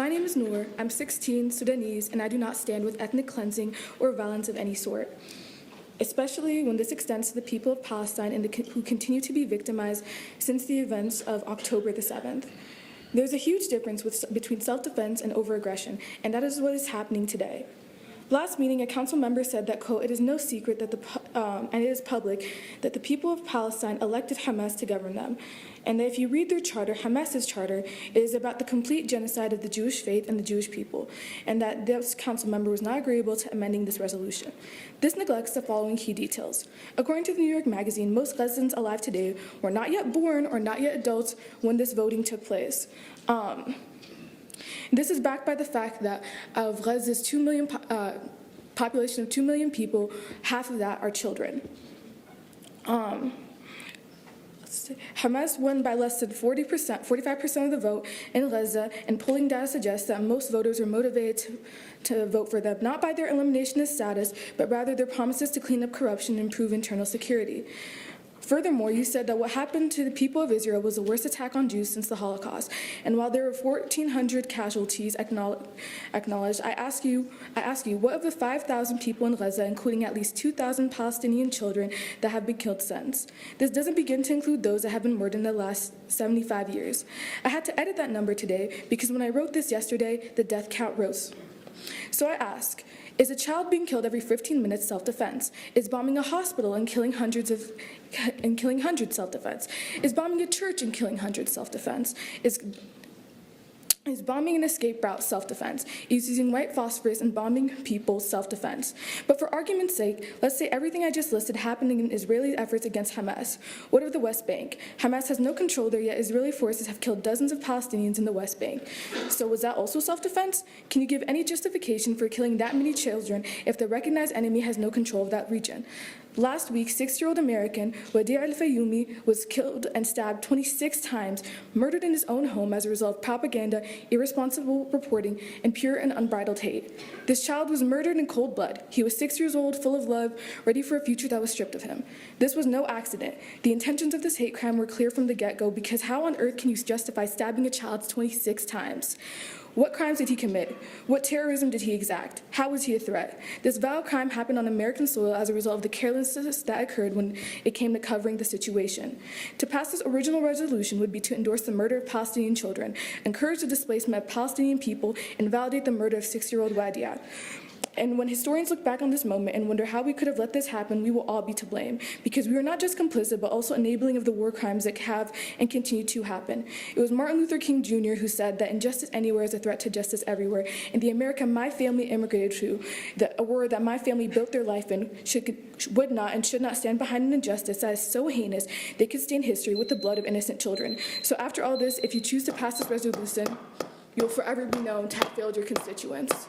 My name is Noor. I'm 16, Sudanese, and I do not stand with ethnic cleansing or violence of any sort, especially when this extends to the people of Palestine and who continue to be victimized since the events of October the 7th. There's a huge difference between self-defense and over-aggression, and that is what is happening today. Last meeting, a council member said that, quote, "It is no secret that and it is public that the people of Palestine elected Hamas to govern them, and that if you read their charter, Hamas's charter, it is about the complete genocide of the Jewish faith and the Jewish people, and that this council member was not agreeable to amending this resolution. This neglects the following key details. According to the New York Magazine, most residents alive today were not yet born or not yet adults when this voting took place. This is backed by the fact that of Gaza's population of 2 million people, half of that are children. Hamas won by less than 45% of the vote in Gaza, and polling data suggests that most voters are motivated to vote for them, not by their eliminationist status, but rather their promises to clean up corruption and improve internal security. Furthermore, you said that what happened to the people of Israel was the worst attack on Jews since the Holocaust. And while there were 1,400 casualties acknowledged, I ask you, what of the 5,000 people in Gaza, including at least 2,000 Palestinian children that have been killed since? This doesn't begin to include those that have been murdered in the last 75 years. I had to edit that number today because when I wrote this yesterday, the death count rose. So I ask, is a child being killed every 15 minutes self-defense? Is bombing a hospital and killing hundreds self-defense? Is bombing a church and killing hundreds self-defense? Is bombing an escape route self-defense? Is using white phosphorus and bombing people self-defense? But for argument's sake, let's say everything I just listed happened in Israeli efforts against Hamas. What of the West Bank? Hamas has no control there, yet Israeli forces have killed dozens of Palestinians in the West Bank. So was that also self-defense? Can you give any justification for killing that many children if the recognized enemy has no control of that region? Last week, 6-year-old American Wadi al-Fayoumi was killed and stabbed 26 times, murdered in his own home as a result of propaganda, irresponsible reporting, and pure and unbridled hate. This child was murdered in cold blood. He was 6 years old, full of love, ready for a future that was stripped of him. This was no accident. The intentions of this hate crime were clear from the get-go, because how on earth can you justify stabbing a child 26 times? What crimes did he commit? What terrorism did he exact? How was he a threat? This vile crime happened on American soil as a result of the carelessness that occurred when it came to covering the situation. To pass this original resolution would be to endorse the murder of Palestinian children, encourage the displacement of Palestinian people, and validate the murder of 6-year-old Wadia. And when historians look back on this moment and wonder how we could have let this happen, we will all be to blame, because we were not just complicit, but also enabling of the war crimes that have and continue to happen. It was Martin Luther King Jr. who said that injustice anywhere is a threat to justice everywhere, and the America my family immigrated to, the Aurora that my family built their life in, would not and should not stand behind an injustice that is so heinous they could stain history with the blood of innocent children. So after all this, if you choose to pass this resolution, you'll forever be known to have failed your constituents.